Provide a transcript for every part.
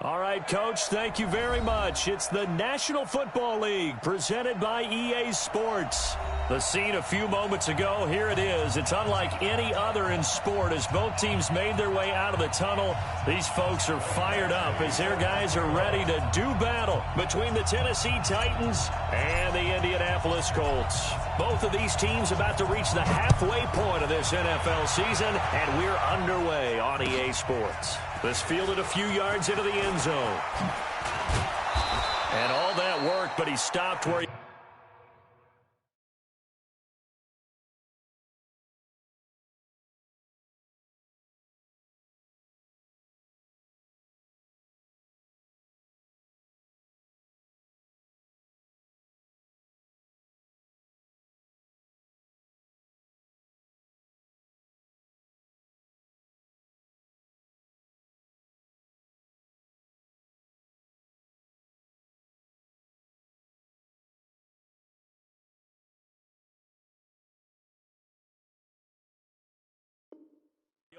All right, Coach, thank you very much. It's the National Football League presented by EA Sports. The scene a few moments ago, here it is. It's unlike any other in sport as both teams made their way out of the tunnel. These folks are fired up as their guys are ready to do battle between the Tennessee Titans and the Indianapolis Colts. Both of these teams about to reach the halfway point of this NFL season, and we're underway on EA Sports. This fielded a few yards into the end zone. And all that worked, but he stopped where he...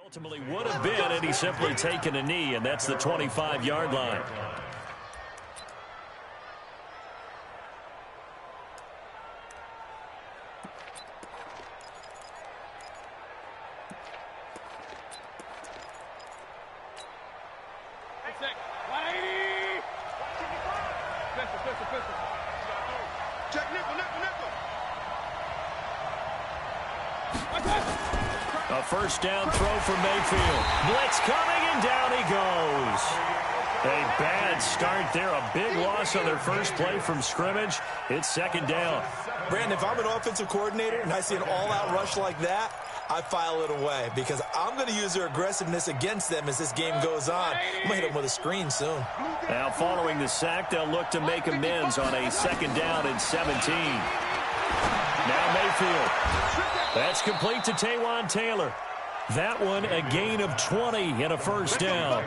ultimately would have been had he simply taken a knee, and that's the 25-yard line. A first down throw for Mayfield. Blitz coming, and down he goes. A bad start there. A big loss on their first play from scrimmage. It's second down. Brandon, if I'm an offensive coordinator and I see an all-out rush like that, I file it away because I'm going to use their aggressiveness against them as this game goes on. I'm going to hit them with a screen soon. Now, following the sack, they'll look to make amends on a second down and 17. Now Mayfield. That's complete to Taywan Taylor. That one a gain of 20 and a first down.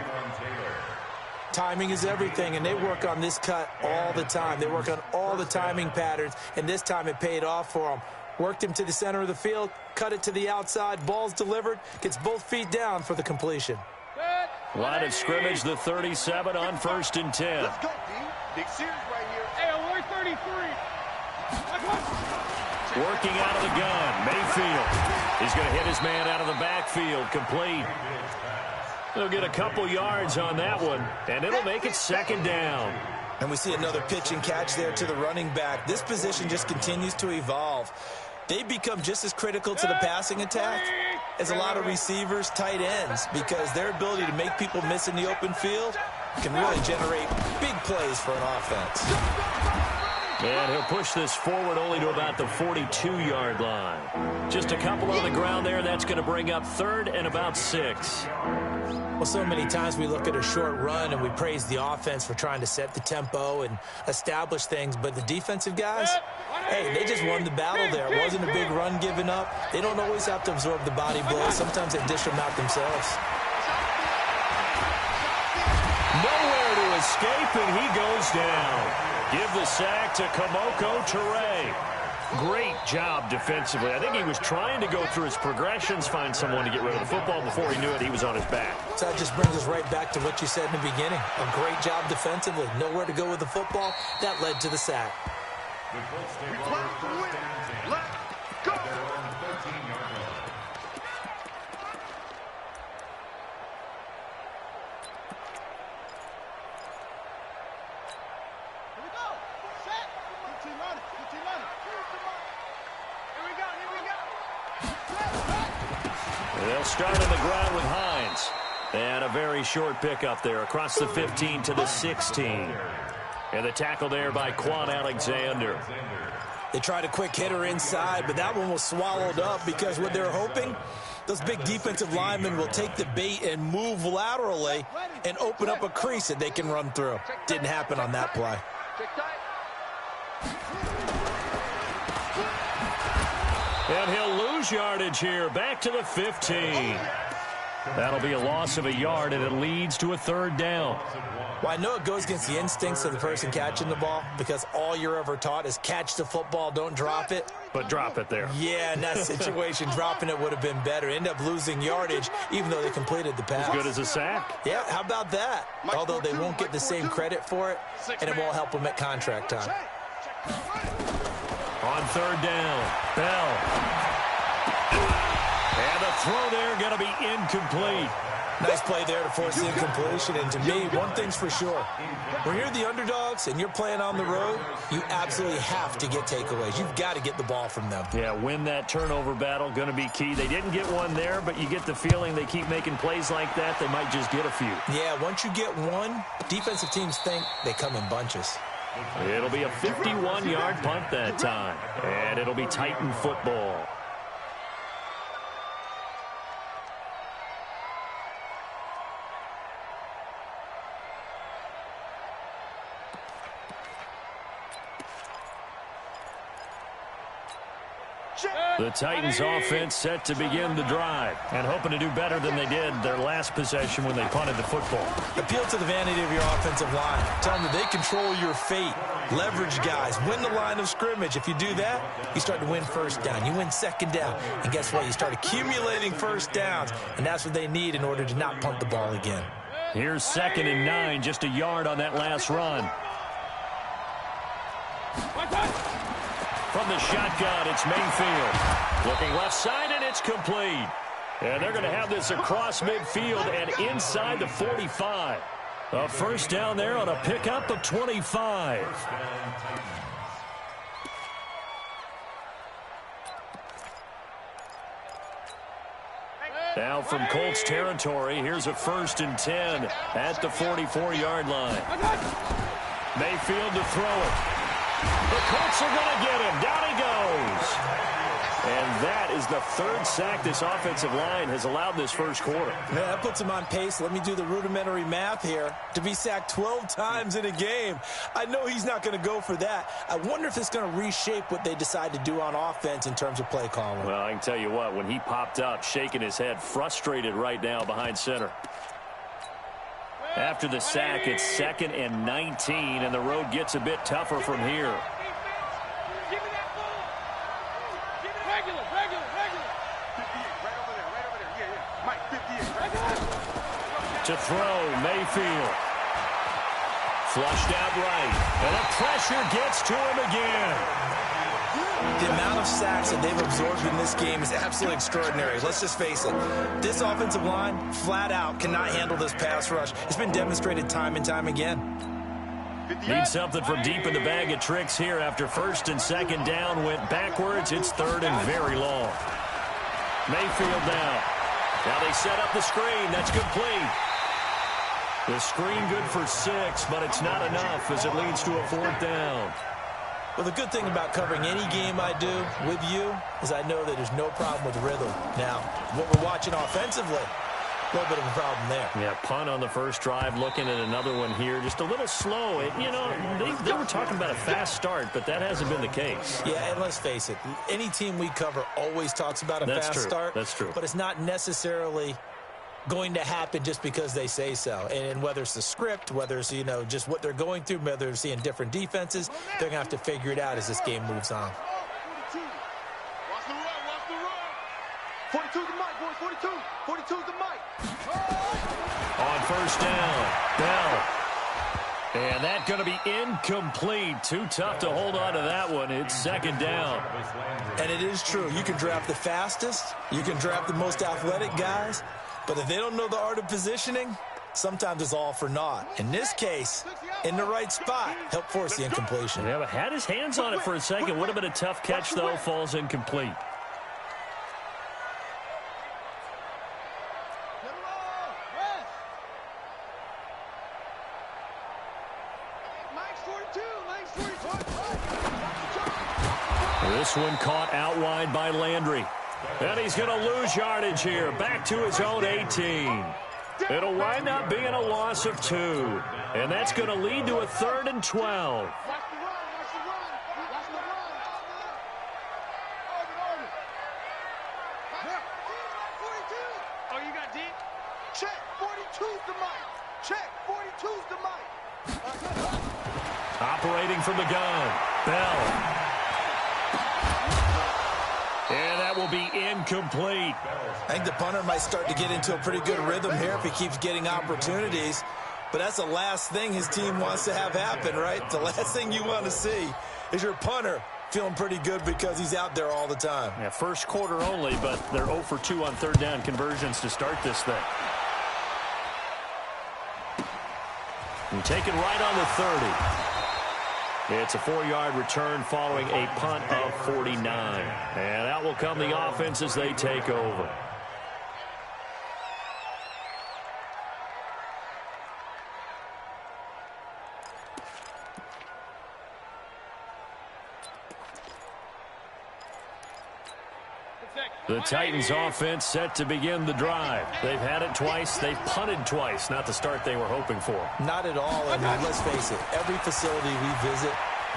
Timing is everything, and they work on this cut all the time. They work on all the timing patterns, and this time it paid off for them. Worked him to the center of the field, cut it to the outside, ball's delivered, gets both feet down for the completion. Line of scrimmage, the 37 on 1st and 10. Let's go, D. Big series right here. Hey, we're 33. Working out of the gun, Mayfield. He's going to hit his man out of the backfield, complete. They'll get a couple yards on that one, and it'll make it second down. And we see another pitch and catch there to the running back. This position just continues to evolve. They become just as critical to the passing attack as a lot of receivers, tight ends, because their ability to make people miss in the open field can really generate big plays for an offense. And he'll push this forward only to about the 42-yard line. Just a couple on the ground there. That's going to bring up 3rd and about 6. Well, so many times we look at a short run and we praise the offense for trying to set the tempo and establish things. But the defensive guys, hey, they just won the battle there. It wasn't a big run given up. They don't always have to absorb the body blows. Sometimes they dish them out themselves. Nowhere to escape, and he goes down. Give the sack to Kamoko Toure. Great job defensively. I think he was trying to go through his progressions, find someone to get rid of the football. Before he knew it, he was on his back. So that just brings us right back to what you said in the beginning. A great job defensively. Nowhere to go with the football. That led to the sack. Let's go. They'll start on the ground with Hines. And a very short pickup there across the 15 to the 16. And the tackle there by Quan Alexander. They tried a quick hitter inside, but that one was swallowed up because what they're hoping, those big defensive linemen will take the bait and move laterally and open up a crease that they can run through. Didn't happen on that play. And he'll lose yardage here, back to the 15. That'll be a loss of a yard, and it leads to a third down. Well, I know it goes against the instincts of the person catching the ball because all you're ever taught is catch the football, don't drop it. But drop it there. Yeah, in that situation, dropping it would have been better. End up losing yardage, even though they completed the pass. As good as a sack. Yeah, how about that? Although they won't get the same credit for it, and it won't help them at contract time. On third down, Bell. And the throw there going to be incomplete. Nice play there to force the incompletion. And to me, one thing's for sure. When you're the underdogs and you're playing on the road, you absolutely have to get takeaways. You've got to get the ball from them. Yeah, win that turnover battle, going to be key. They didn't get one there, but you get the feeling they keep making plays like that, they might just get a few. Yeah, once you get one, defensive teams think they come in bunches. It'll be a 51-yard punt that time, and it'll be Titan football. The Titans offense set to begin the drive and hoping to do better than they did their last possession when they punted the football. Appeal to the vanity of your offensive line. Tell them that they control your fate. Leverage guys. Win the line of scrimmage. If you do that, you start to win first down. You win second down. And guess what? You start accumulating first downs. And that's what they need in order to not punt the ball again. Here's 2nd and 9, just a yard on that last run. From the shotgun, it's Mayfield. Looking left side, and it's complete. And they're going to have this across midfield and inside the 45. A first down there on a pickup of 25. Now from Colts territory, here's a 1st and 10 at the 44-yard line. Mayfield to throw it. The Colts are going to get him. Down he goes. And that is the 3rd sack this offensive line has allowed this first quarter. Yeah, that puts him on pace. Let me do the rudimentary math here. To be sacked 12 times in a game, I know he's not going to go for that. I wonder if it's going to reshape what they decide to do on offense in terms of play calling. Well, I can tell you what, when he popped up, shaking his head, frustrated right now behind center. After the sack, it's 2nd and 19, and the road gets a bit tougher from here. To throw, Mayfield. Flushed out right, and the pressure gets to him again. The amount of sacks that they've absorbed in this game is absolutely extraordinary. Let's just face it. This offensive line, flat out, cannot handle this pass rush. It's been demonstrated time and time again. Need something from deep in the bag of tricks here after 1st and 2nd down went backwards. It's 3rd and very long. Mayfield now. Now they set up the screen. That's complete. The screen good for 6, but it's not enough as it leads to a 4th down. Well, the good thing about covering any game I do with you is I know that there's no problem with rhythm. Now, what we're watching offensively, a little bit of a problem there. Yeah, punt on the first drive, looking at another one here. Just a little slow. You know, they were talking about a fast start, but that hasn't been the case. Yeah, and let's face it, any team we cover always talks about a fast start. That's true. But it's not necessarily going to happen just because they say so. And whether it's the script, whether it's, you know, just what they're going through, whether they're seeing different defenses, they're going to have to figure it out as this game moves on. Watch the run, watch the run. 42 the mic, boys, 42. 42 the mic. On first down, Bell. And that's going to be incomplete. Too tough to hold on to that one. It's 2nd down. And it is true. You can draft the fastest. You can draft the most athletic guys. But if they don't know the art of positioning, sometimes it's all for naught. In this case, in the right spot, help force the incompletion. Yeah, but had his hands on it for a second. Would have been a tough catch, though. Falls incomplete. This one caught out wide by Landry. And he's going to lose yardage here. Back to his own 18. It'll wind up being a loss of 2. And that's going to lead to a 3rd and 12. Oh, you got deep? Check. 42's the mic. Check. 42's the mic. Operating from the gun. Bell. And that will be incomplete. I think the punter might start to get into a pretty good rhythm here if he keeps getting opportunities. But that's the last thing his team wants to have happen, right? The last thing you want to see is your punter feeling pretty good because he's out there all the time. Yeah, first quarter only, but they're 0 for 2 on third down conversions to start this thing. And taken right on the 30. It's a 4-yard return following a punt of 49. And out will come the offense as they take over. The Titans offense set to begin the drive. They've had it twice. They've punted twice. Not the start they were hoping for. Not at all. I mean, let's face it. Every facility we visit,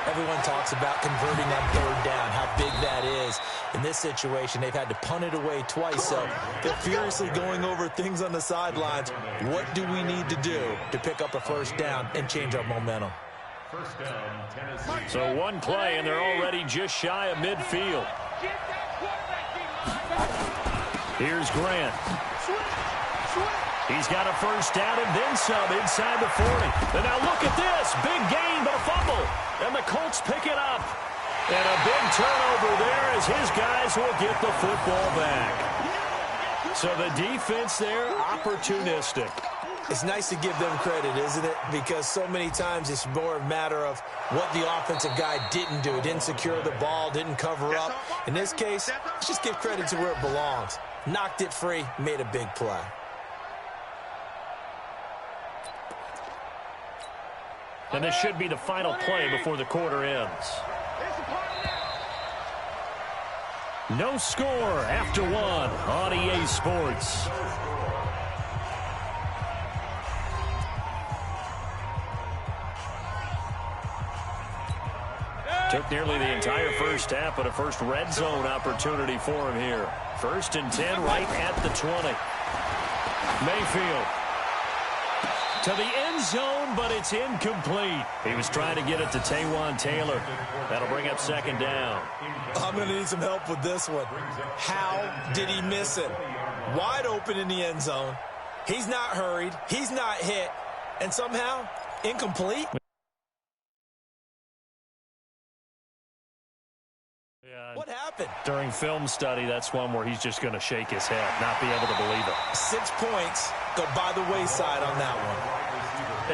everyone talks about converting on third down, how big that is. In this situation, they've had to punt it away twice, so they're furiously going over things on the sidelines. What do we need to do to pick up a first down and change our momentum? So one play, and they're already just shy of midfield. Here's Grant. He's got a first down and then some inside the 40. And now look at this. Big gain, but a fumble. And the Colts pick it up. And a big turnover there as his guys will get the football back. So the defense there, opportunistic. It's nice to give them credit, isn't it? Because so many times it's more a matter of what the offensive guy didn't do. Didn't secure the ball, didn't cover up. In this case, let's just give credit to where it belongs. Knocked it free, made a big play. And this should be the final play before the quarter ends. No score after one on EA Sports. Took nearly the entire first half, but a first red zone opportunity for him here. 1st and 10 right at the 20. Mayfield to the end zone, but it's incomplete. He was trying to get it to Taywan Taylor. That'll bring up 2nd down. I'm going to need some help with this one. How did he miss it? Wide open in the end zone. He's not hurried. He's not hit. And somehow, incomplete? What happened? During film study, that's one where he's just going to shake his head, not be able to believe it. 6 points go by the wayside on that one.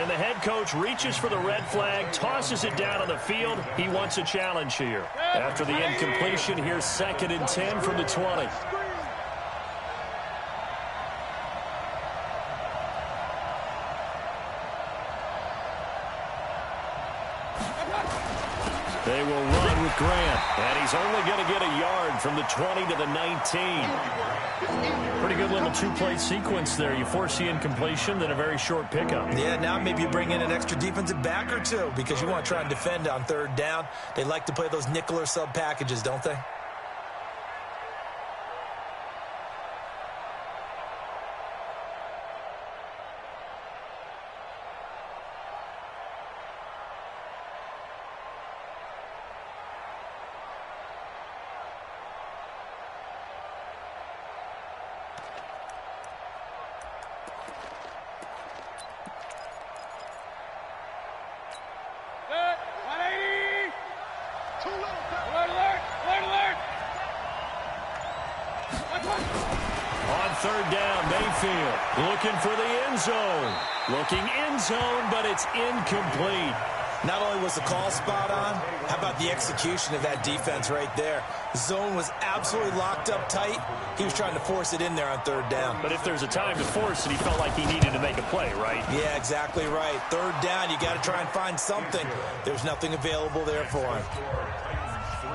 And the head coach reaches for the red flag, tosses it down on the field. He wants a challenge here. After the incompletion, here's 2nd and 10 from the 20. They will run with Grant, and he's only going to get a yard from the 20 to the 19. Pretty good little 2-play sequence there. You force the incompletion, then a very short pickup. Yeah, now maybe you bring in an extra defensive back or two because you want to try and defend on 3rd down. They like to play those nickel or sub packages, don't they? On 3rd down, Mayfield looking for the end zone. Looking end zone, but it's incomplete. Not only was the call spot on, how about the execution of that defense right there? The zone was absolutely locked up tight. He was trying to force it in there on 3rd down. But if there's a time to force it, he felt like he needed to make a play, right? Yeah, exactly right. 3rd down, you got to try and find something. There's nothing available there for him.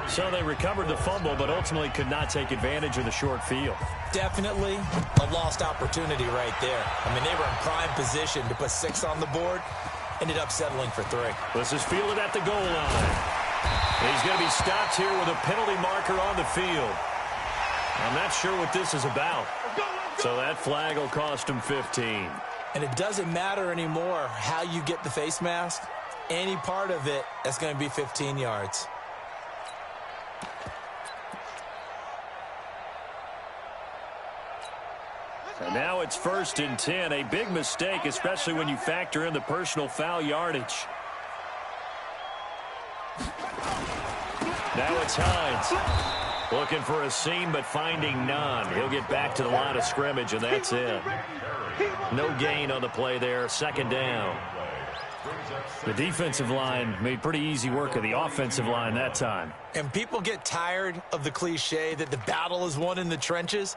So they recovered the fumble, but ultimately could not take advantage of the short field. Definitely a lost opportunity right there. I mean, they were in prime position to put 6 on the board. Ended up settling for 3. This is fielded at the goal line. He's going to be stopped here with a penalty marker on the field. I'm not sure what this is about. So that flag will cost him 15. And it doesn't matter anymore how you get the face mask. Any part of it, that's going to be 15 yards. And now it's 1st and 10. A big mistake, especially when you factor in the personal foul yardage. Now it's Hines. Looking for a seam, but finding none. He'll get back to the line of scrimmage, and that's it. No gain on the play there. 2nd down. The defensive line made pretty easy work of the offensive line that time. And people get tired of the cliche that the battle is won in the trenches.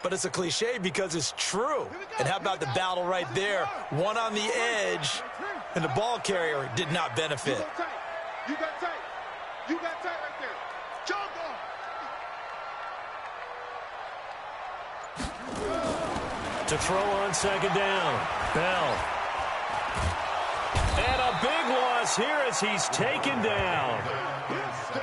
But it's a cliche because it's true. And how about the battle right there? One on the edge, and the ball carrier did not benefit. You got tight. You got tight right there. Jump on. To throw on 2nd down. Bell. And a big loss here as he's taken down.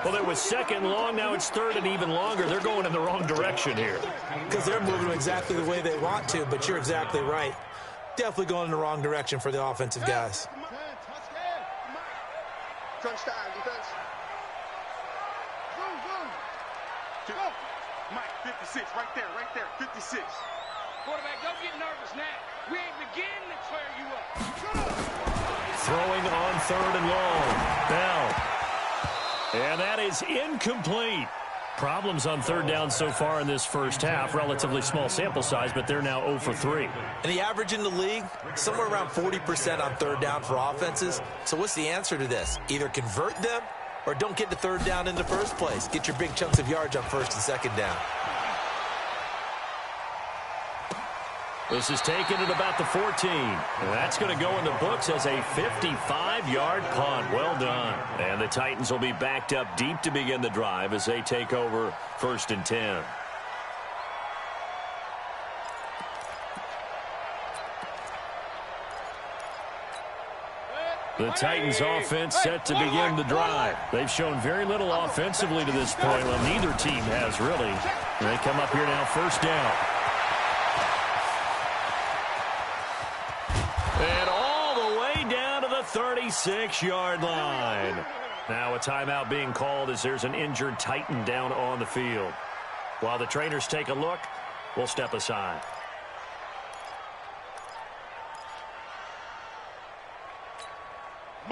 Well, it was 2nd long. Now it's 3rd and even longer. They're going in the wrong direction here. Because they're moving exactly the way they want to, but you're exactly right. Definitely going in the wrong direction for the offensive guys. Crunch time, defense. Go. Mike, 56, right there, 56. Quarterback, don't get nervous now. We ain't beginning to clear you up. Throwing on 3rd and long. Bell. And that is incomplete. Problems on 3rd down so far in this first half. Relatively small sample size, but they're now 0 for 3. And the average in the league, somewhere around 40% on 3rd down for offenses. So what's the answer to this? Either convert them or don't get to 3rd down in the first place. Get your big chunks of yards on 1st and 2nd down. This is taken at about the 14. And that's going to go in the books as a 55-yard punt. Well done. And the Titans will be backed up deep to begin the drive as they take over 1st and 10. The Titans offense set to begin the drive. They've shown very little offensively to this point. Well, neither team has really. They come up here now 1st down. And all the way down to the 36-yard line. Now a timeout being called as there's an injured Titan down on the field. While the trainers take a look, we'll step aside.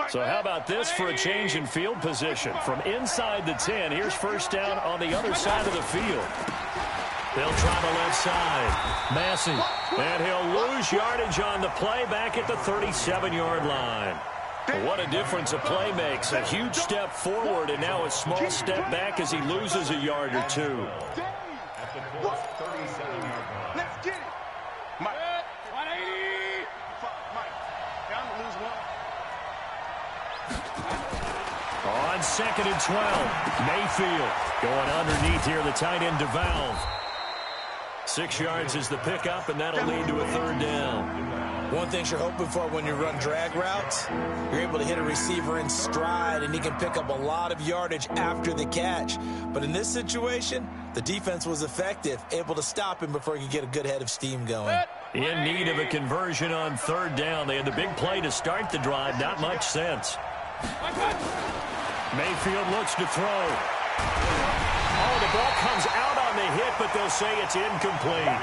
So how about this for a change in field position? From inside the 10, here's 1st down on the other side of the field. They'll try the left side. Massey. And he'll lose yardage on the play back at the 37-yard line. What a difference a play makes. A huge step forward and now a small step back as he loses a yard or two. Let's get it. Mike. 180. Mike. Down to lose one. On 2nd and 12. Mayfield going underneath here. The tight end DeValve. 6 yards is the pickup, and that'll lead to a 3rd down. One thing you're hoping for when you run drag routes, you're able to hit a receiver in stride, and he can pick up a lot of yardage after the catch. But in this situation, the defense was effective, able to stop him before he could get a good head of steam going. In need of a conversion on 3rd down. They had the big play to start the drive. Not much sense. Mayfield looks to throw. Oh, the ball comes out on the hit, but they'll say it's incomplete.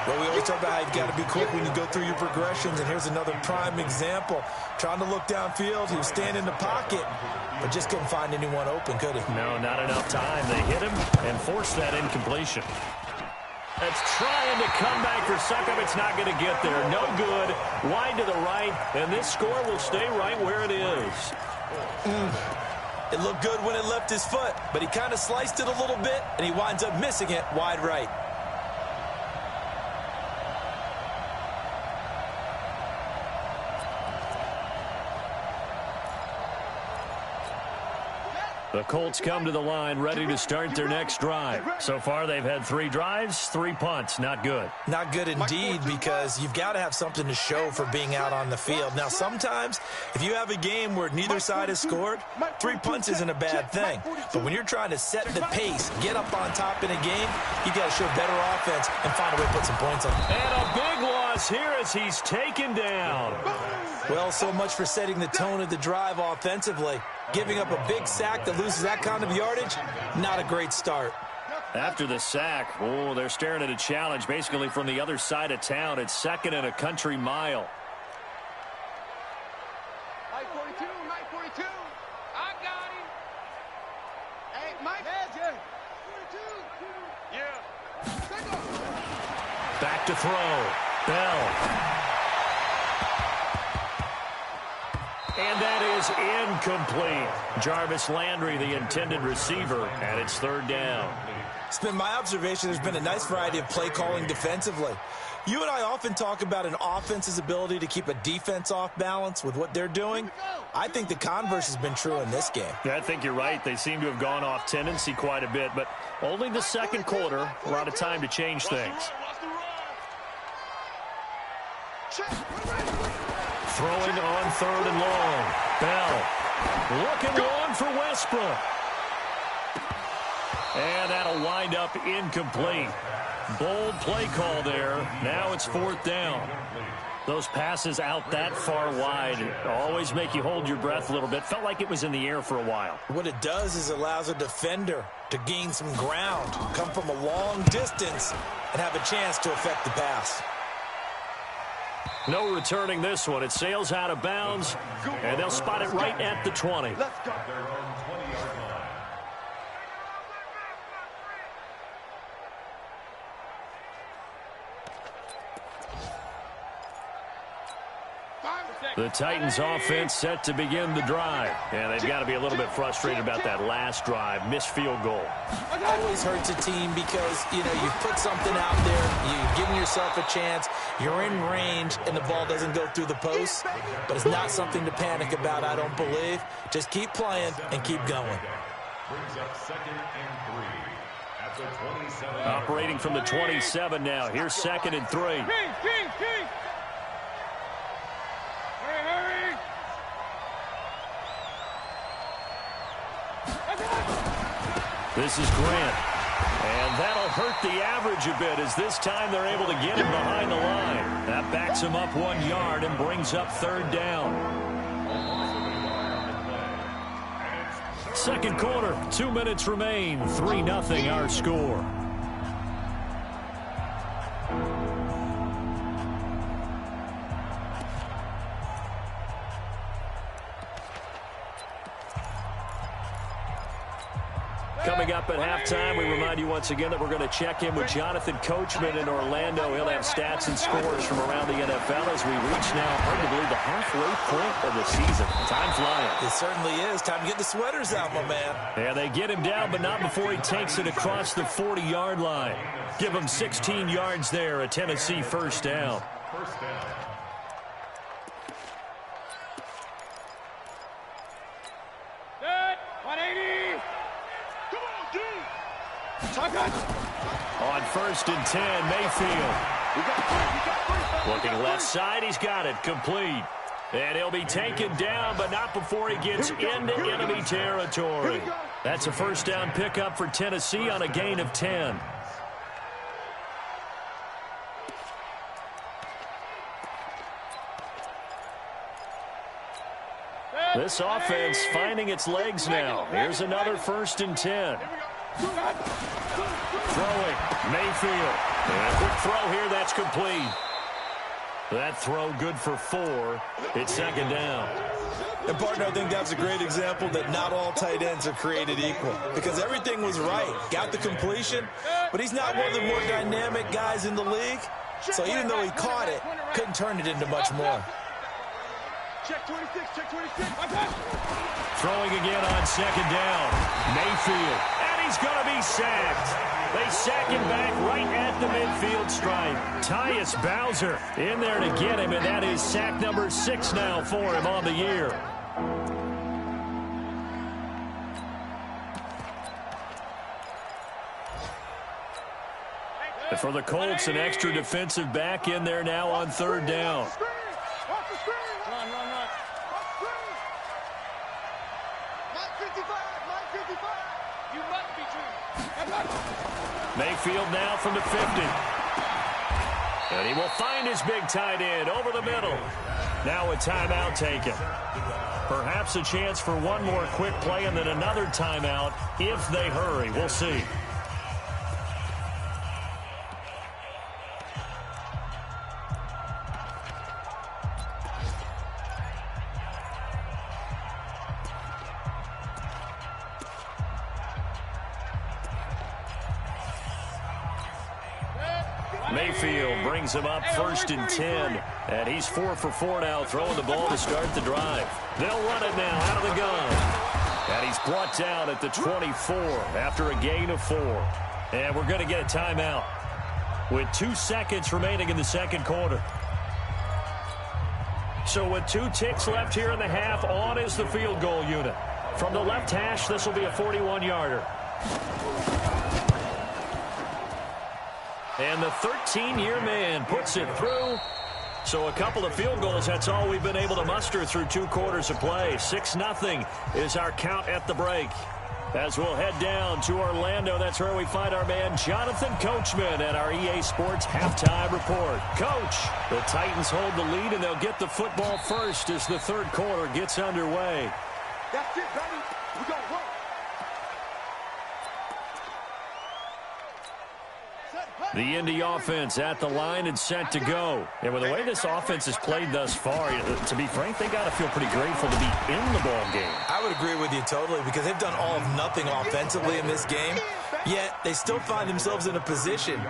Well, we always talk about how you've got to be quick when you go through your progressions, and here's another prime example. Trying to look downfield, he was standing in the pocket, but just couldn't find anyone open, could he? No, not enough time. They hit him and forced that incompletion. That's trying to come back for Suckup. It's not going to get there. No good. Wide to the right, and this score will stay right where it is. It looked good when it left his foot, but he kind of sliced it a little bit, and he winds up missing it wide right. The Colts come to the line ready to start their next drive. So far, they've had 3 drives, 3 punts. Not good. Not good indeed, because you've got to have something to show for being out on the field. Now, sometimes, if you have a game where neither side has scored, 3 punts isn't a bad thing. But when you're trying to set the pace, get up on top in a game, you got to show better offense and find a way to put some points on it. And a big loss here as he's taken down. Well, so much for setting the tone of the drive offensively. Giving up a big sack that loses that kind of yardage, not a great start. After the sack, oh, they're staring at a challenge basically from the other side of town. It's 2nd and a country mile. Mike 42, Mike 42. I got him. Hey, Mike. 42. Yeah. Back to throw. Bell. And that is incomplete. Jarvis Landry, the intended receiver, and it's 3rd down. It's been my observation there's been a nice variety of play calling defensively. You and I often talk about an offense's ability to keep a defense off balance with what they're doing. I think the converse has been true in this game. Yeah, I think you're right. They seem to have gone off tendency quite a bit, but only the 2nd quarter, a lot of time to change things. Throwing on 3rd and long. Bell looking long for Westbrook. And that'll wind up incomplete. Bold play call there. Now it's 4th down. Those passes out that far wide always make you hold your breath a little bit. Felt like it was in the air for a while. What it does is it allows a defender to gain some ground, come from a long distance, and have a chance to affect the pass. No returning this one. It sails out of bounds, and they'll spot it right at the 20. Let's go. The Titans offense set to begin the drive. And they've got to be a little bit frustrated about that last drive. Missed field goal. Always hurts a team because, you know, you've put something out there. You've given yourself a chance. You're in range, and the ball doesn't go through the post. But it's not something to panic about, I don't believe. Just keep playing and keep going. Brings up 2nd and 3 at the 27. Operating from the 27 now. Here's 2nd and 3. This is Grant. And that'll hurt the average a bit as this time they're able to get him behind the line. That backs him up 1 yard and brings up 3rd down. 2nd quarter, 2 minutes remain. 3-0 our score. Coming up at halftime, we remind you once again that we're going to check in with Jonathan Coachman in Orlando. He'll have stats and scores from around the NFL as we reach now, hard to believe, the halfway point of the season. Time flying. It certainly is. Time to get the sweaters out, my man. Yeah, they get him down, but not before he takes it across the 40-yard line. Give him 16 yards there, a Tennessee 1st down. First down. Good. 180. On 1st and 10, Mayfield. Looking left side, he's got it, complete. And he'll be taken down, but not before he gets into enemy territory. That's a 1st down pickup for Tennessee on a gain of 10. This offense finding its legs now. Here's another 1st and 10. Throwing, Mayfield. And a quick throw here, that's complete. That throw good for 4. It's 2nd down. And, partner, I think that's a great example that not all tight ends are created equal. Because everything was right. Got the completion, but he's not one of the more dynamic guys in the league. So even though he caught it, couldn't turn it into much more. Check 26, check 26. Throwing again on 2nd down. Mayfield. And he's going to be sacked. They sack him back right at the midfield stripe. Tyus Bowser in there to get him, and that is sack number 6 now for him on the year. And for the Colts, an extra defensive back in there now on third down. Run, run, run. You must be dreaming. Mayfield now from the 50. And he will find his big tight end over the middle. Now a timeout taken. Perhaps a chance for one more quick play and then another timeout if they hurry. We'll see. Mayfield brings him up first and 10. And he's 4 for 4 now, throwing the ball to start the drive. They'll run it now out of the gun. And he's brought down at the 24 after a gain of 4. And we're going to get a timeout with 2 seconds remaining in the second quarter. So with 2 ticks left here in the half, on is the field goal unit. From the left hash, this will be a 41-yarder. And the 13-year man puts it through. So a couple of field goals, that's all we've been able to muster through 2 quarters of play. 6-0 is our count at the break. As we'll head down to Orlando, that's where we find our man Jonathan Coachman at our EA Sports Halftime Report. Coach, the Titans hold the lead, and they'll get the football first as the third quarter gets underway. That's it, baby. We go roll. The Indy offense at the line and set to go. And with the way this offense has played thus far, to be frank, they got to feel pretty grateful to be in the ball game. I would agree with you totally because they've done all of nothing offensively in this game, yet they still find themselves in a position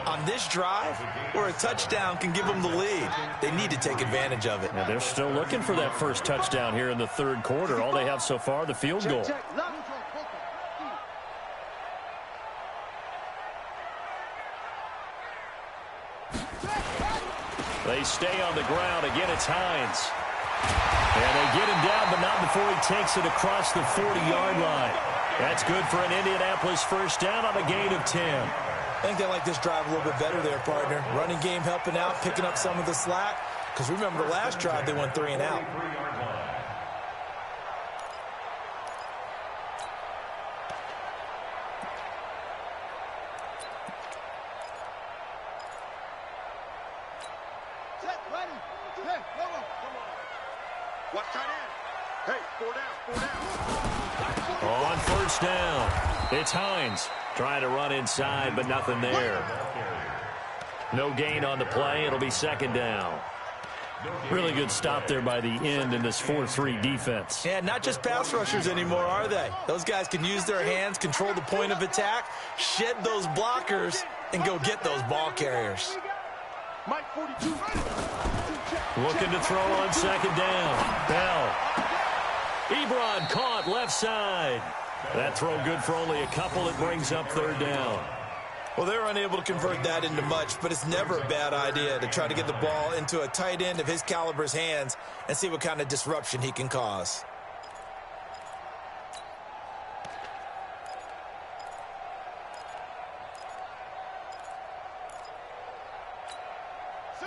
on this drive where a touchdown can give them the lead. They need to take advantage of it. And they're still looking for that first touchdown here in the third quarter. All they have so far, the field goal. They stay on the ground. Again, it's Hines. And they get him down, but not before he takes it across the 40-yard line. That's good for an Indianapolis first down on a gain of 10. I think they like this drive a little bit better there, partner. Running game helping out, picking up some of the slack. Because remember the last drive, they went 3 and out. Watch tight end. Hey, 4 down, 4 down. On first down, it's Hines trying to run inside, but nothing there. No gain on the play. It'll be second down. Really good stop there by the end in this 4-3 defense. Yeah, not just pass rushers anymore, are they? Those guys can use their hands, control the point of attack, shed those blockers, and go get those ball carriers. Mike 42. Looking to throw on second down. Bell. Ebron caught left side. That throw good for only a couple. It brings up third down. Well, they were unable to convert that into much, but it's never a bad idea to try to get the ball into a tight end of his caliber's hands and see what kind of disruption he can cause.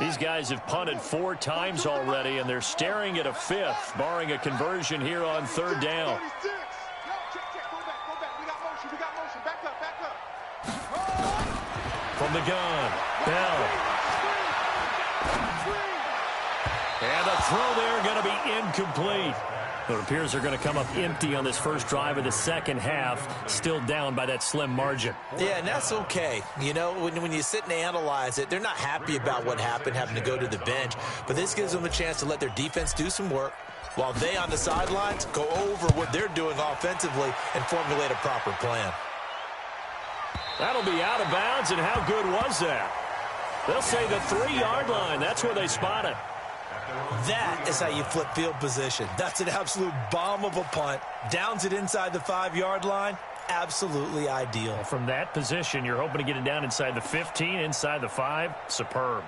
These guys have punted 4 times already, and they're staring at a 5th, barring a conversion here on third down. From the gun, Bell. And the throw there going to be incomplete. It appears they're going to come up empty on this first drive of the second half, still down by that slim margin. Yeah, and that's okay. You know, when you sit and analyze it, they're not happy about what happened, having to go to the bench. But this gives them a chance to let their defense do some work while they on the sidelines go over what they're doing offensively and formulate a proper plan. That'll be out of bounds, and how good was that? They'll say the 3-yard line. That's where they spot it. That is how you flip field position. That's an absolute bomb of a punt. Downs it inside the 5-yard line. Absolutely ideal. From that position, you're hoping to get it down inside the 15, inside the 5. Superb.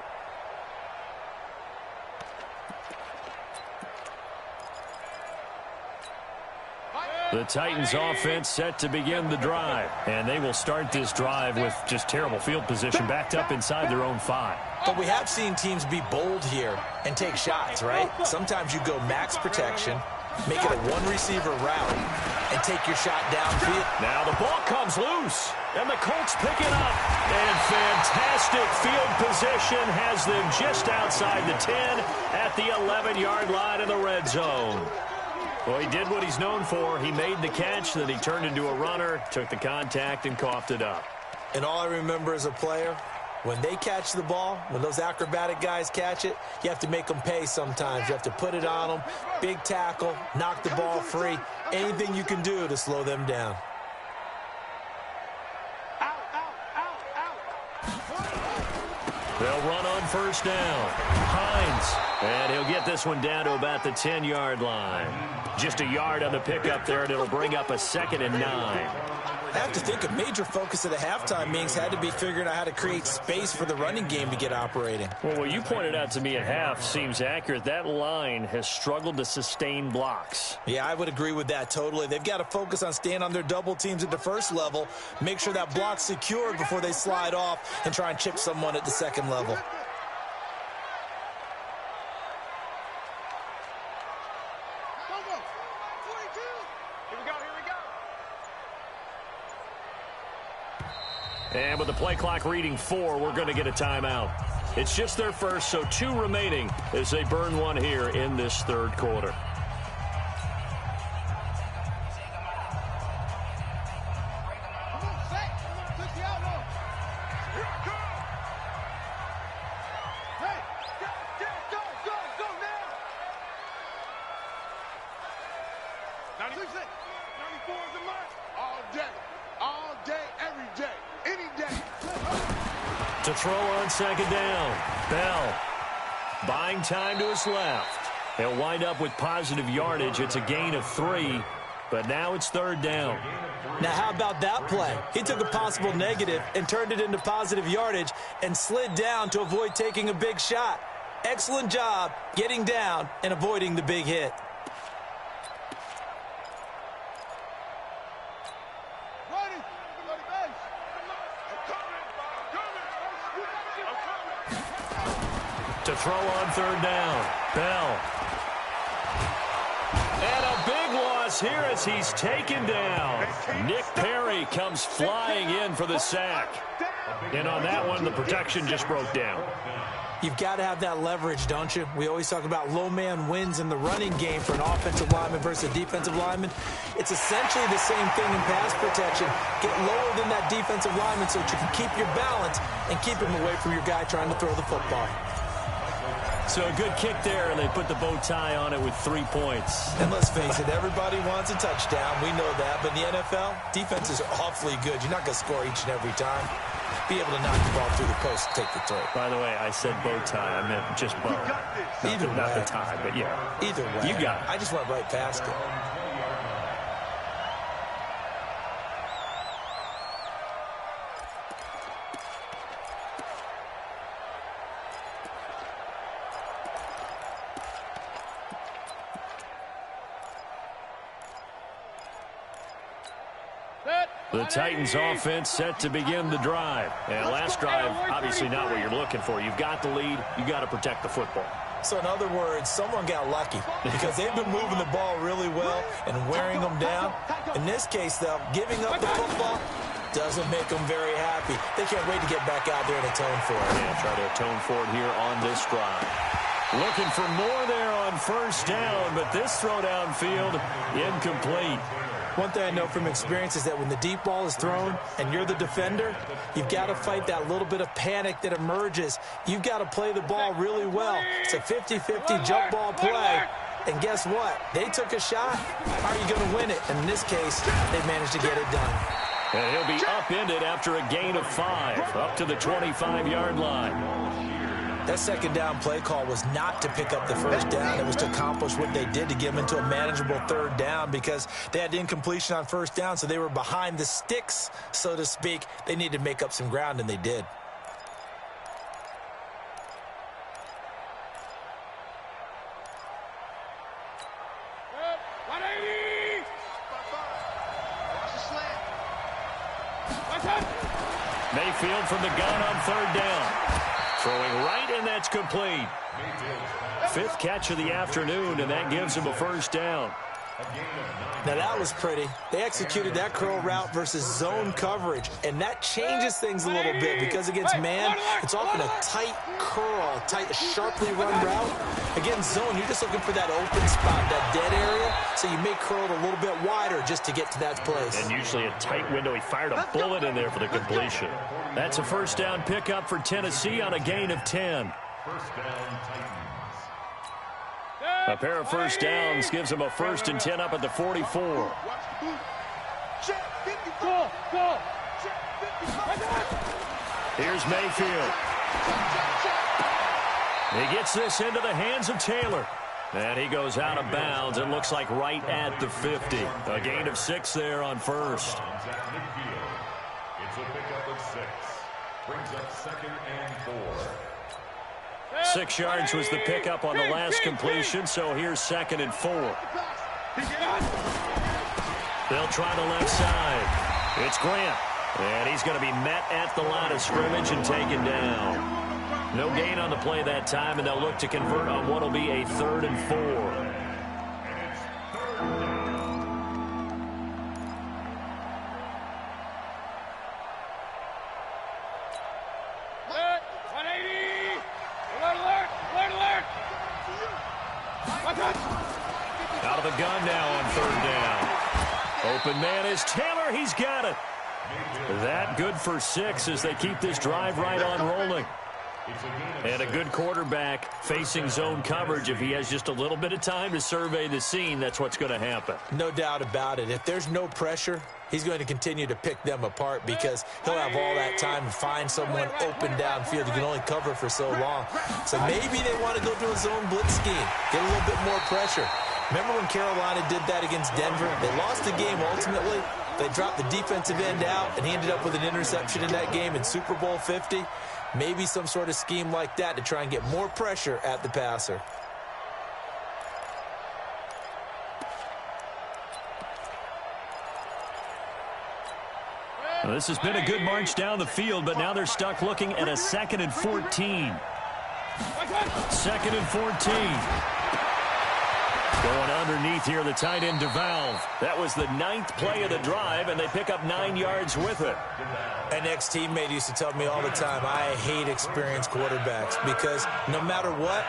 The Titans offense set to begin the drive. And they will start this drive with just terrible field position, backed up inside their own 5. But we have seen teams be bold here and take shots, right? Sometimes you go max protection, make it a one-receiver route, and take your shot downfield. Now the ball comes loose, and the Colts pick it up. And fantastic field position has them just outside the 10 at the 11-yard line in the red zone. Well, he did what he's known for. He made the catch, then he turned into a runner, took the contact, and coughed it up. And all I remember as a player, when they catch the ball, when those acrobatic guys catch it, you have to make them pay sometimes. You have to put it on them, big tackle, knock the ball free, anything you can do to slow them down. They'll run on first down. Hines. And he'll get this one down to about the 10-yard line. Just a yard on the pickup there, and it'll bring up a 2nd and 9. I have to think a major focus of the halftime meetings had to be figuring out how to create space for the running game to get operating. Well, what you pointed out to me at half seems accurate. That line has struggled to sustain blocks. Yeah, I would agree with that totally. They've got to focus on staying on their double teams at the first level, make sure that block's secured before they slide off and try and chip someone at the second level. And with the play clock reading 4, we're going to get a timeout. It's just their first, so 2 remaining as they burn one here in this third quarter. To throw on second down. Bell buying time to his left. He'll wind up with positive yardage. It's a gain of 3, but now it's third down. Now, how about that play? He took a possible negative and turned it into positive yardage and slid down to avoid taking a big shot. Excellent job getting down and avoiding the big hit. To throw on third down. Bell. And a big loss here as he's taken down. Nick Perry comes flying in for the sack. And on that one, the protection just broke down. You've got to have that leverage, don't you? We always talk about low man wins in the running game for an offensive lineman versus a defensive lineman. It's essentially the same thing in pass protection. Get lower than that defensive lineman so that you can keep your balance and keep him away from your guy trying to throw the football. So a good kick there, and they put the bow tie on it with 3 points. And let's face it, everybody wants a touchdown. We know that. But in the NFL, defenses are awfully good. You're not going to score each and every time. Be able to knock the ball through the post and take the throw. By the way, I said bow tie. I meant just bow. Not the tie, but yeah. Either way. You got it. I just went right past it. The Titans offense set to begin the drive. And last drive, obviously not what you're looking for. You've got the lead. You got to protect the football. So in other words, someone got lucky because they've been moving the ball really well and wearing them down. In this case, though, giving up the football doesn't make them very happy. They can't wait to get back out there and atone for it. Yeah, try to atone for it here on this drive. Looking for more there on first down, but this throw downfield incomplete. One thing I know from experience is that when the deep ball is thrown and you're the defender, you've got to fight that little bit of panic that emerges. You've got to play the ball really well. It's a 50-50 jump ball play. And guess what? They took a shot. How are you going to win it? And in this case, they managed to get it done. And he'll be upended after a gain of 5, up to the 25-yard line. That second down play call was not to pick up the first down. It was to accomplish what they did to get them into a manageable third down because they had incompletion on first down, so they were behind the sticks, so to speak. They needed to make up some ground, and they did. Mayfield from the gun on third down. Throwing right, and that's complete. Fifth catch of the afternoon, and that gives him a first down. Now that was pretty. They executed that curl route versus zone coverage, and that changes things a little bit because against man, it's often a tight curl, tight, sharply run route. Against zone, you're just looking for that open spot, that dead area, so you may curl it a little bit wider just to get to that place. And usually a tight window. He fired a bullet in there for the completion. That's a first down pickup for Tennessee on a gain of 10. First down, Titans. A pair of first downs gives him a 1st and 10 up at the 44. Here's Mayfield. He gets this into the hands of Taylor. And he goes out of bounds. It looks like right at the 50. A gain of 6 there on first. It's a pickup of 6. Brings up 2nd and 4. 6 yards was the pickup on the last completion, so here's 2nd and 4. They'll try the left side. It's Grant, and he's going to be met at the line of scrimmage and taken down. No gain on the play that time, and they'll look to convert on what will be a 3rd and 4. Out of the gun now on 3rd down. Open man is Taylor. He's got it. That good for 6 as they keep this drive right on rolling. And a good quarterback facing zone coverage. If he has just a little bit of time to survey the scene, that's what's going to happen. No doubt about it. If there's no pressure, he's going to continue to pick them apart because he'll have all that time to find someone open downfield. You can only cover for so long. So maybe they want to go to a zone blitz scheme, get a little bit more pressure. Remember when Carolina did that against Denver? They lost the game ultimately. They dropped the defensive end out, and he ended up with an interception in that game in Super Bowl 50. Maybe some sort of scheme like that to try and get more pressure at the passer. Well, this has been a good march down the field, but now they're stuck looking at a 2nd and 14. 2nd and 14. Going underneath here, the tight end DeValve. That was the 9th play of the drive, and they pick up 9 yards with it. An ex-teammate used to tell me all the time, I hate experienced quarterbacks because no matter what,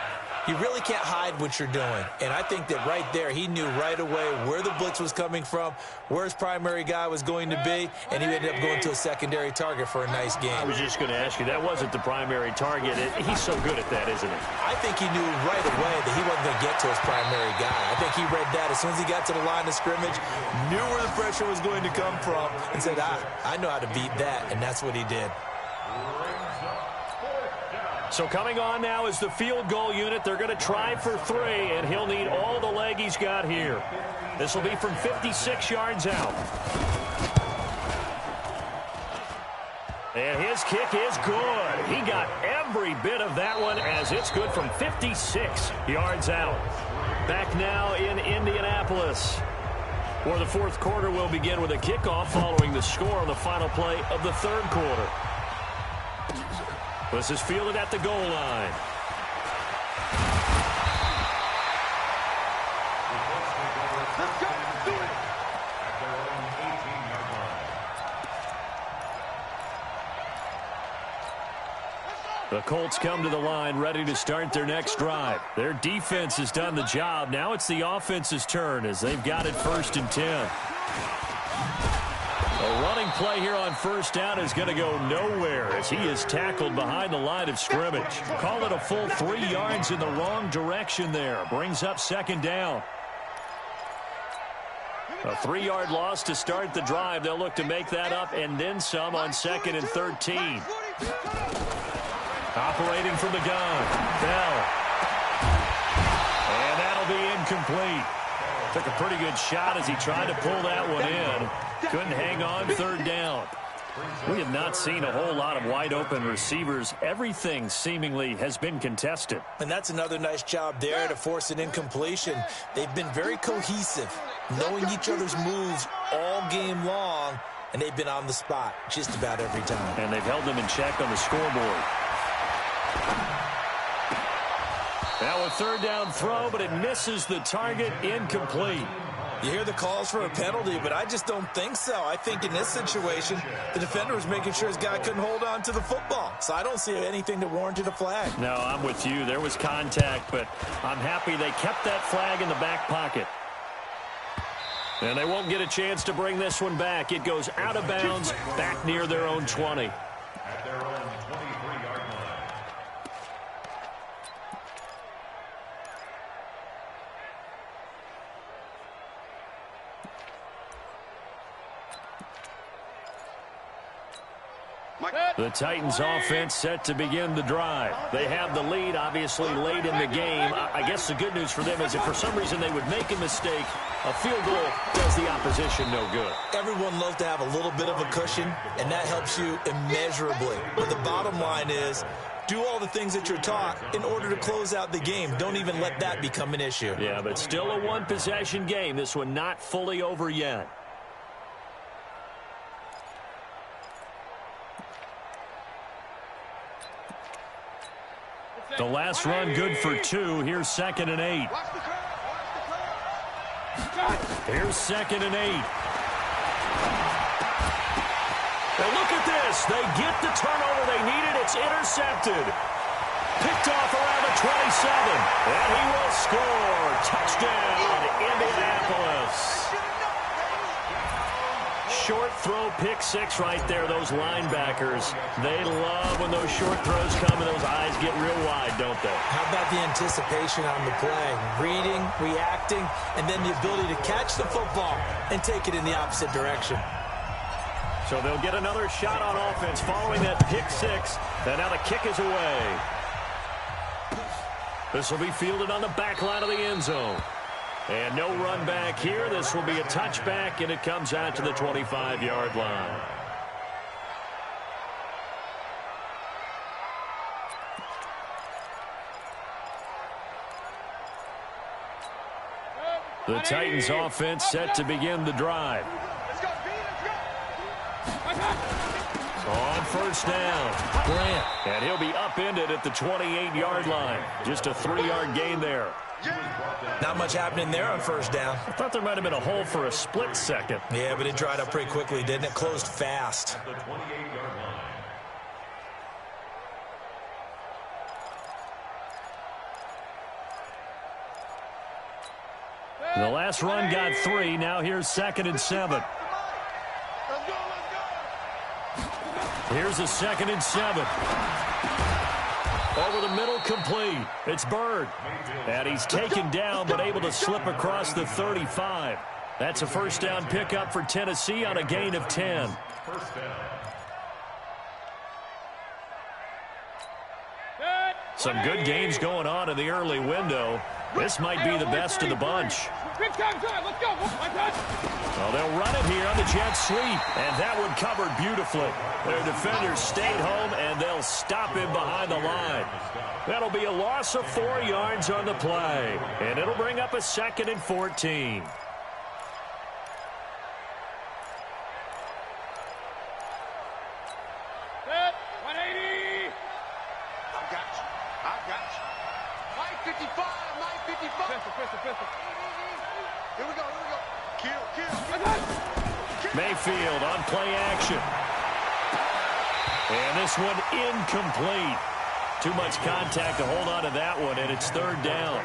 you really can't hide what you're doing. And I think that right there, he knew right away where the blitz was coming from, where his primary guy was going to be, and he ended up going to a secondary target for a nice game. I was just going to ask you, that wasn't the primary target. He's so good at that, isn't he? I think he knew right away that he wasn't going to get to his primary guy. I think he read that as soon as he got to the line of scrimmage, knew where the pressure was going to come from, and said, I know how to beat that, and that's what he did. So coming on now is the field goal unit. They're going to try for 3, and he'll need all the leg he's got here. This will be from 56 yards out. And his kick is good. He got every bit of that one as it's good from 56 yards out. Back now in Indianapolis, where the 4th quarter will begin with a kickoff following the score on the final play of the 3rd quarter. This is fielded at the goal line. The Colts come to the line ready to start their next drive. Their defense has done the job. Now it's the offense's turn as they've got it 1st and 10. A running play here on 1st down is going to go nowhere as he is tackled behind the line of scrimmage. Call it a full 3 yards in the wrong direction there. Brings up 2nd down. A 3-yard loss to start the drive. They'll look to make that up and then some on 2nd and 13. Operating from the gun. Bell. And that'll be incomplete. Took a pretty good shot as he tried to pull that one in. Couldn't hang on 3rd down. We have not seen a whole lot of wide open receivers. Everything seemingly has been contested. And that's another nice job there to force an incompletion. They've been very cohesive, knowing each other's moves all game long, and they've been on the spot just about every time. And they've held them in check on the scoreboard. Now a third down throw, but it misses the target, incomplete. You hear the calls for a penalty, but I just don't think so. I think in this situation, the defender was making sure his guy couldn't hold on to the football. So I don't see anything that warranted a flag. No, I'm with you. There was contact, but I'm happy they kept that flag in the back pocket. And they won't get a chance to bring this one back. It goes out of bounds, back near their own 20. At their own 23-yard line. The Titans offense set to begin the drive. They have the lead, obviously, late in the game. I guess the good news for them is if for some reason they would make a mistake, a field goal does the opposition no good. Everyone loves to have a little bit of a cushion, and that helps you immeasurably. But the bottom line is, do all the things that you're taught in order to close out the game. Don't even let that become an issue. Yeah, but still a one-possession game. This one not fully over yet. The last run good for 2. Here's 2nd and 8. Here's 2nd and 8. Now look at this. They get the turnover they needed. It's intercepted. Picked off around the 27. And he will score. Touchdown, Indianapolis. Short throw, pick 6 right there. Those linebackers, they love when those short throws come and those eyes get real wide, don't they? How about the anticipation on the play? Reading, reacting, and then the ability to catch the football and take it in the opposite direction. So they'll get another shot on offense following that pick 6. And now the kick is away. This will be fielded on the back line of the end zone. And no run back here. This will be a touchback, and it comes out to the 25-yard line. The Titans offense set to begin the drive. On first down, Grant. And he'll be upended at the 28-yard line. Just a 3-yard gain there. Not much happening there on first down. I thought there might have been a hole for a split second. Yeah, but it dried up pretty quickly, didn't it? Closed fast. The 28-yard line. The last run got 3. Now here's 2nd and 7. Here's a 2nd and 7. Over the middle, complete. It's Bird. And he's taken down, but able to slip across the 35. That's a first down pickup for Tennessee on a gain of 10. First down. Some good games going on in the early window. This might be the best of the bunch. Big time drive. Let's go. Well, they'll run it here on the jet sweep, and that one covered beautifully. Their defenders stayed home, and they'll stop him behind the line. That'll be a loss of 4 yards on the play, and it'll bring up a 2nd and 14. Set. 180. I got you. Mike 55. Pistol. Here we go. Kill. Mayfield on play action. And this one incomplete. Too much contact to hold on to that one, and it's 3rd down.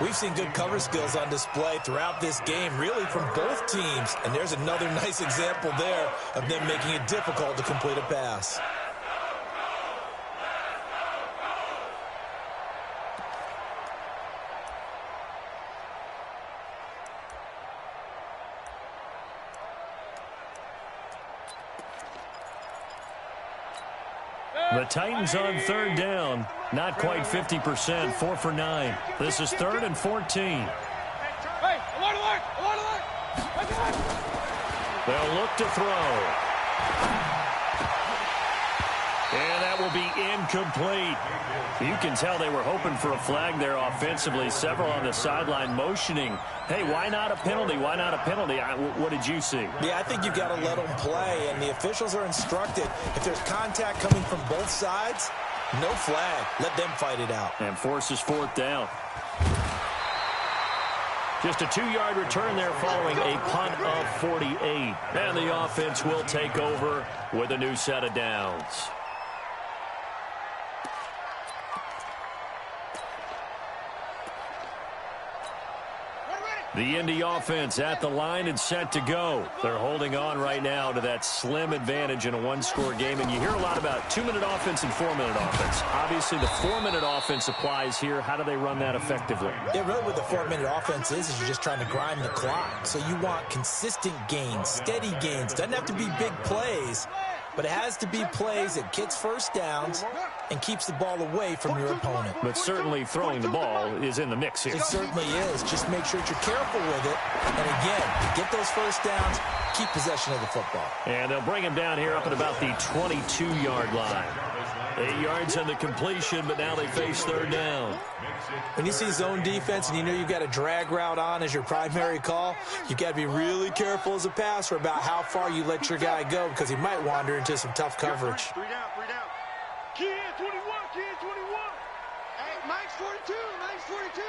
We've seen good cover skills on display throughout this game, really from both teams. And there's another nice example there of them making it difficult to complete a pass. The Titans on 3rd down. Not quite 50%. 4 for 9. This is 3rd and 14. Hey, alert. They'll look to throw. And that will be incomplete. You can tell they were hoping for a flag there offensively. Several on the sideline motioning, hey, why not a penalty? Why not a penalty? What did you see? Yeah, I think you've got to let them play, and the officials are instructed, if there's contact coming from both sides, no flag. Let them fight it out. And forces fourth down. Just a 2-yard return there following a punt of 48. And the offense will take over with a new set of downs. The Indy offense at the line and set to go. They're holding on right now to that slim advantage in a one-score game. And you hear a lot about 2-minute offense and 4-minute offense. Obviously, the 4-minute offense applies here. How do they run that effectively? Yeah, really what the 4-minute offense is you're just trying to grind the clock. So you want consistent gains, steady gains. Doesn't have to be big plays, but it has to be plays that gets first downs and keeps the ball away from your opponent. But certainly throwing the ball is in the mix here. It certainly is. Just make sure that you're careful with it. And again, get those first downs, keep possession of the football. And they'll bring him down here up at about the 22-yard line. 8 yards on the completion, but now they face third down. When you see zone defense and you know you've got a drag route on as your primary call, you've got to be really careful as a passer about how far you let your guy go because he might wander into some tough coverage. 3 down, 3 down. Key in 21, key in 21. Hey, Mike's 42, Mike's 42.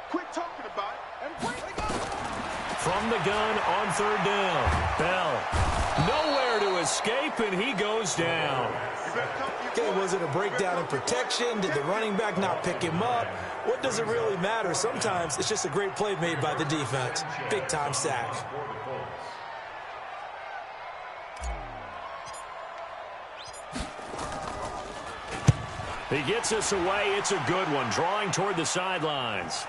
Quit talking about it and wait. From the gun on third down. Bell. Nowhere to escape, and he goes down. Okay, was it a breakdown in protection? Did the running back not pick him up? What does it really matter? Sometimes it's just a great play made by the defense. Big-time sack. He gets us away. It's a good one, drawing toward the sidelines.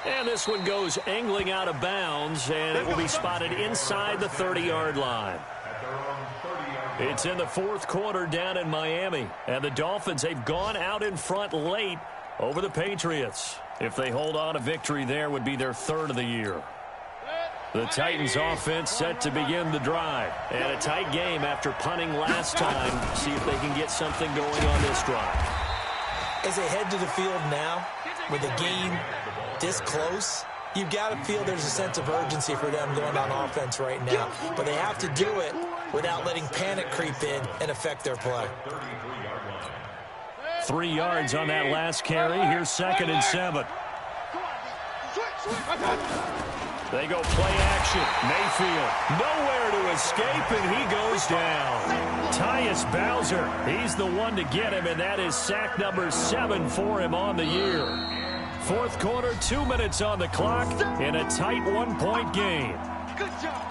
And this one goes angling out of bounds, and it will be spotted inside the 30-yard line. It's in the fourth quarter down in Miami, and the Dolphins, they've gone out in front late over the Patriots. If they hold on, a victory there would be their third of the year. The Titans offense set to begin the drive. And a tight game after punting last time. See if they can get something going on this drive. As they head to the field now, with the game this close, you've got to feel there's a sense of urgency for them going on offense right now. But they have to do it without letting panic creep in and affect their play. 3 yards on that last carry. Here's 2nd and 7. They go play action. Mayfield nowhere to escape, and he goes down. Tyus Bowser, he's the one to get him, and that is sack number 7 for him on the year. Fourth quarter, 2 minutes on the clock in a tight 1-point game. Good job.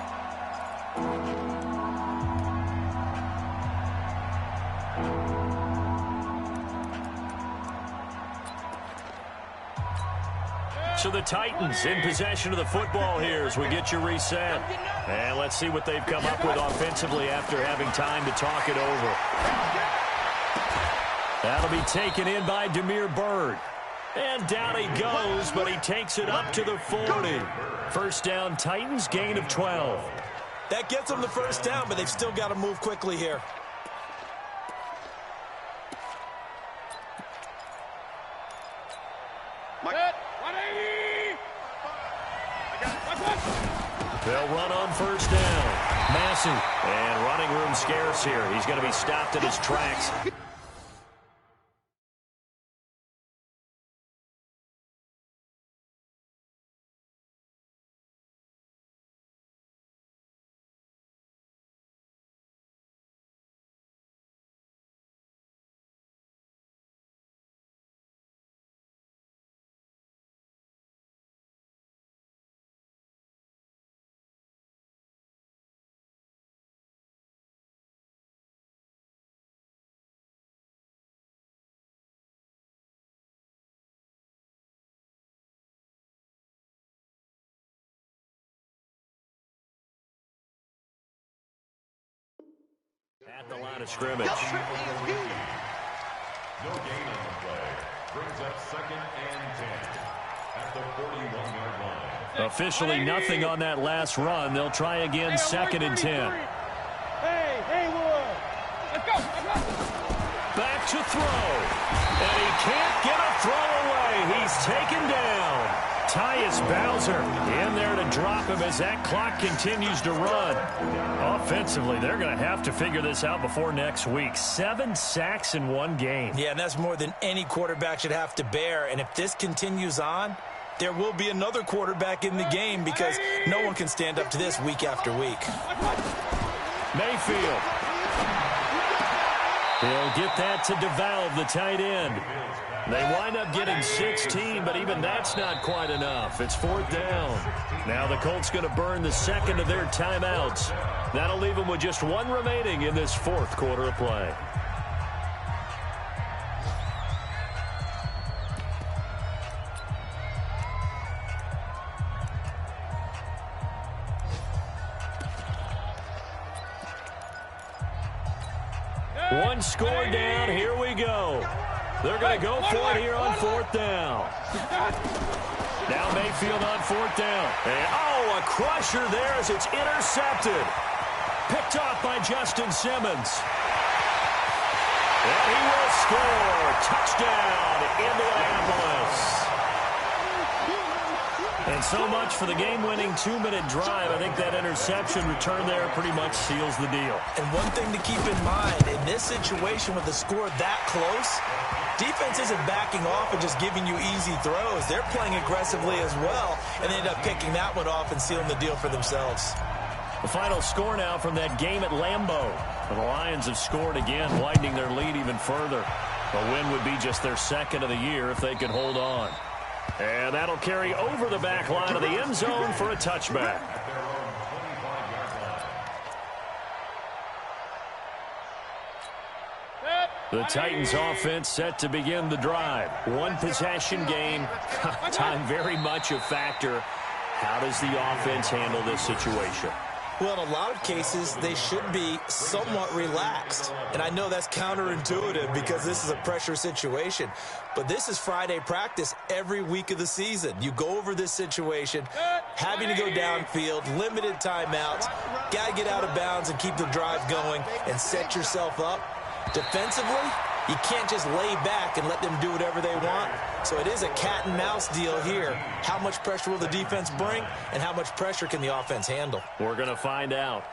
So the Titans in possession of the football here as we get you reset. And let's see what they've come up with offensively after having time to talk it over. That'll be taken in by Damiere Byrd. And down he goes, but he takes it up to the 40. First down, Titans, gain of 12. That gets them the first down, but they've still got to move quickly here. They'll run on first down. Massey, and running room scarce here. He's going to be stopped in his tracks. At the line of scrimmage. No gain on the play. Brings up 2nd and 10 at the 41-yard line. Officially nothing on that last run. They'll try again, 2nd and 10. Hey, Wood. Let's go. to throw. And he can't get a throw away. He's taken down. Tyus Bowser in there to drop him as that clock continues to run. Offensively, they're going to have to figure this out before next week. 7 sacks in one game. Yeah, and that's more than any quarterback should have to bear. And if this continues on, there will be another quarterback in the game because no one can stand up to this week after week. Mayfield. He'll get that to DeValve, the tight end. They wind up getting 16, but even that's not quite enough. It's 4th down. Now the Colts going to burn the second of their timeouts. That'll leave them with just 1 remaining in this 4th quarter of play. One score down. Here we go. They're going to go for it here on 4th down. Now Mayfield on 4th down. And, a crusher there as it's intercepted. Picked off by Justin Simmons. And he will score. Touchdown, Indianapolis. And so much for the game-winning 2-minute drive. I think that interception return there pretty much seals the deal. And one thing to keep in mind, in this situation with the score that close, defense isn't backing off and just giving you easy throws. They're playing aggressively as well, and they end up picking that one off and sealing the deal for themselves. The final score now from that game at Lambeau. The Lions have scored again, widening their lead even further. A win would be just their 2nd of the year if they could hold on. And that'll carry over the back line of the end zone for a touchback. The Titans offense set to begin the drive. 1 possession game. Time very much a factor. How does the offense handle this situation? Well, in a lot of cases, they should be somewhat relaxed. And I know that's counterintuitive because this is a pressure situation. But this is Friday practice every week of the season. You go over this situation, having to go downfield, limited timeouts, got to get out of bounds and keep the drive going and set yourself up. Defensively, you can't just lay back and let them do whatever they want. So it is a cat and mouse deal here. How much pressure will the defense bring, and how much pressure can the offense handle? We're going to find out.